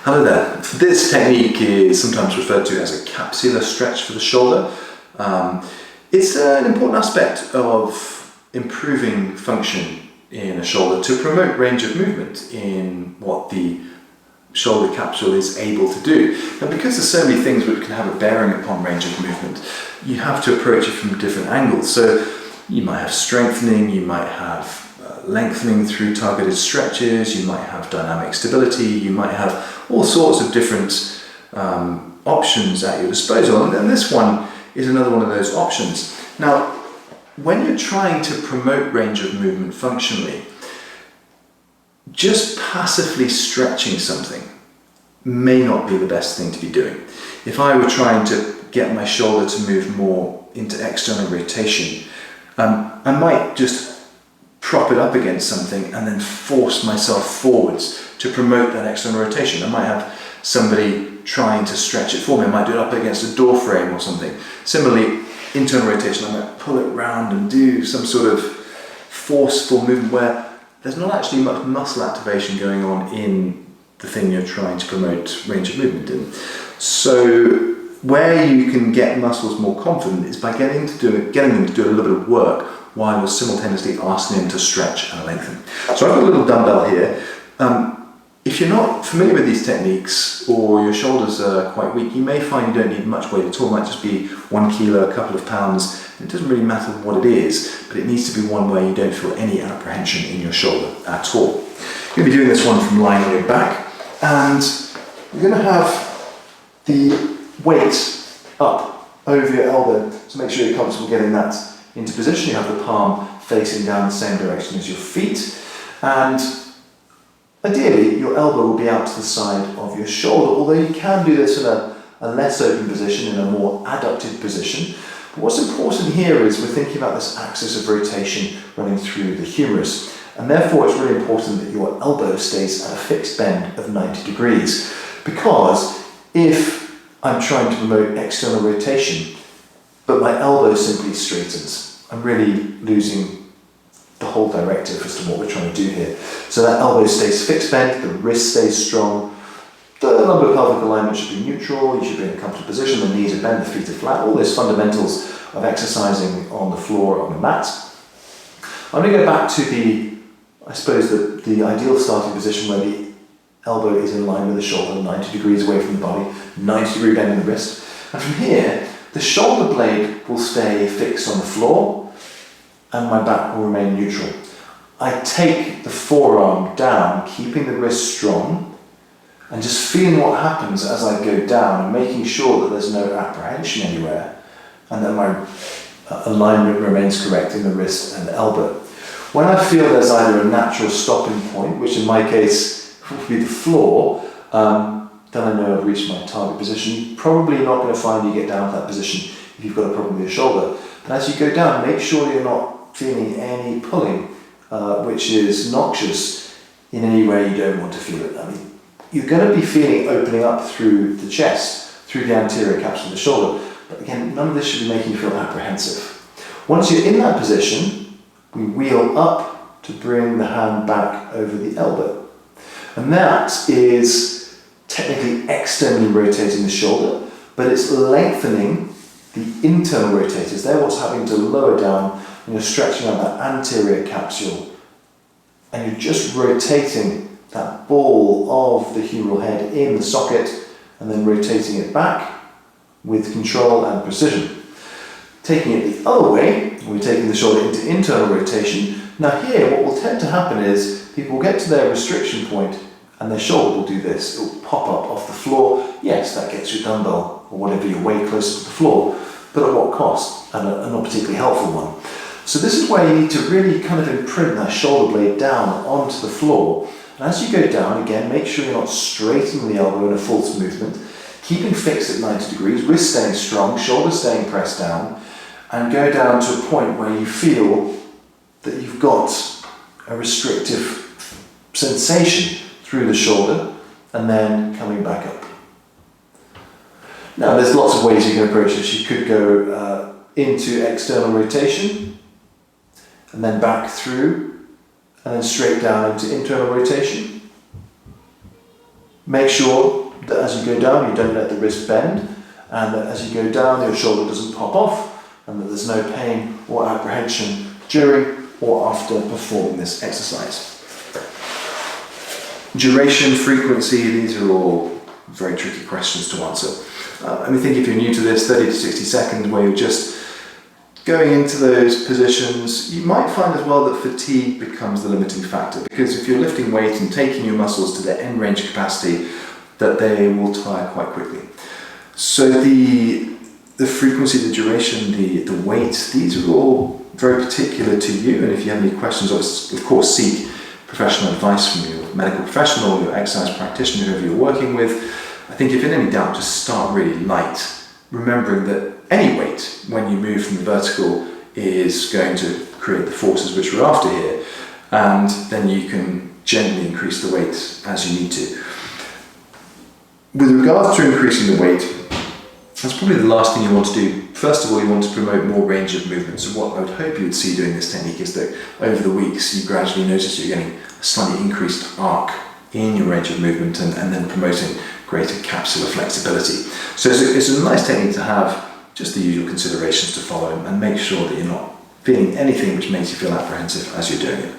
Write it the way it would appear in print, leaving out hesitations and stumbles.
Hello there. This technique is sometimes referred to as a capsular stretch for the shoulder. It's an important aspect of improving function in a shoulder to promote range of movement in what the shoulder capsule is able to do. Now, because there's so many things which can have a bearing upon range of movement, you have to approach it from different angles. So you might have strengthening, you might have lengthening through targeted stretches, you might have dynamic stability, you might have all sorts of different options at your disposal, and this one is another one of those options. Now, when you're trying to promote range of movement functionally, just passively stretching something may not be the best thing to be doing. If I were trying to get my shoulder to move more into external rotation, I might just prop it up against something and then force myself forwards to promote that external rotation. I might have somebody trying to stretch it for me. I might do it up against a door frame or something. Similarly, internal rotation, I might pull it round and do some sort of forceful movement where there's not actually much muscle activation going on in the thing you're trying to promote range of movement in. So where you can get muscles more confident is by getting them to do a little bit of work while you're simultaneously asking them to stretch and lengthen. So I've got a little dumbbell here. If you're not familiar with these techniques or your shoulders are quite weak, you may find you don't need much weight at all. It might just be 1 kilo, a couple of pounds. It doesn't really matter what it is, but it needs to be one where you don't feel any apprehension in your shoulder at all. You're going to be doing this one from lying on your back, and you're going to have the weight up over your elbow, so make sure you're comfortable getting that into position. You have the palm facing down the same direction as your feet, and ideally your elbow will be out to the side of your shoulder, although you can do this in a less open position, in a more adducted position. But what's important here is we're thinking about this axis of rotation running through the humerus, and therefore it's really important that your elbow stays at a fixed bend of 90 degrees, because if I'm trying to promote external rotation but my elbow simply straightens, I'm really losing the whole directive as to what we're trying to do here. So that elbow stays fixed bent, the wrist stays strong, the lumbar-pelvic alignment should be neutral, you should be in a comfortable position, the knees are bent, the feet are flat, all those fundamentals of exercising on the floor on the mat. I'm going to go back to the ideal starting position where the elbow is in line with the shoulder, 90 degrees away from the body, 90 degree bend in the wrist. And from here, the shoulder blade will stay fixed on the floor and my back will remain neutral. I take the forearm down, keeping the wrist strong, and just feeling what happens as I go down and making sure that there's no apprehension anywhere and that my alignment remains correct in the wrist and the elbow. When I feel there's either a natural stopping point, which in my case would be the floor, then I know I've reached my target position. You're probably not going to find you get down to that position if you've got a problem with your shoulder. But as you go down, make sure you're not feeling any pulling, which is noxious in any way you don't want to feel it. I mean, you're going to be feeling opening up through the chest, through the anterior capsule of the shoulder. But again, none of this should be making you feel apprehensive. Once you're in that position, we wheel up to bring the hand back over the elbow. And that is technically externally rotating the shoulder, but it's lengthening the internal rotators. They're what's having to lower down, and you're stretching out that anterior capsule, and you're just rotating that ball of the humeral head in the socket and then rotating it back with control and precision. Taking it the other way, we're taking the shoulder into internal rotation. Now here, what will tend to happen is people will get to their restriction point and their shoulder will do this. It will pop up off the floor. Yes, that gets your dumbbell or whatever your weight closer to the floor, but at what cost? And a not particularly helpful one. So this is where you need to really kind of imprint that shoulder blade down onto the floor. And as you go down, again, make sure you're not straightening the elbow in a false movement, keeping fixed at 90 degrees, wrist staying strong, shoulder staying pressed down, and go down to a point where you feel that you've got a restrictive sensation through the shoulder, and then coming back up. Now there's lots of ways you can approach this. You could go into external rotation, and then back through, and then straight down into internal rotation. Make sure that as you go down, you don't let the wrist bend, and that as you go down, your shoulder doesn't pop off, and that there's no pain or apprehension during or after performing this exercise. Duration, frequency, these are all very tricky questions to answer. I think if you're new to this, 30 to 60 seconds where you're just going into those positions, you might find as well that fatigue becomes the limiting factor, because if you're lifting weight and taking your muscles to their end range capacity, that they will tire quite quickly. So the frequency, the duration, the weight, these are all very particular to you, and if you have any questions, of course seek professional advice from your medical professional, your exercise practitioner, whoever you're working with. I think if in any doubt, just start really light, remembering that any weight, when you move from the vertical, is going to create the forces which we're after here, and then you can gently increase the weight as you need to. With regards to increasing the weight, that's probably the last thing you want to do. First of all, you want to promote more range of movement. So what I would hope you would see doing this technique is that over the weeks you gradually notice you're getting a slightly increased arc in your range of movement, and then promoting greater capsular flexibility. So it's a nice technique to have, just the usual considerations to follow, and make sure that you're not feeling anything which makes you feel apprehensive as you're doing it.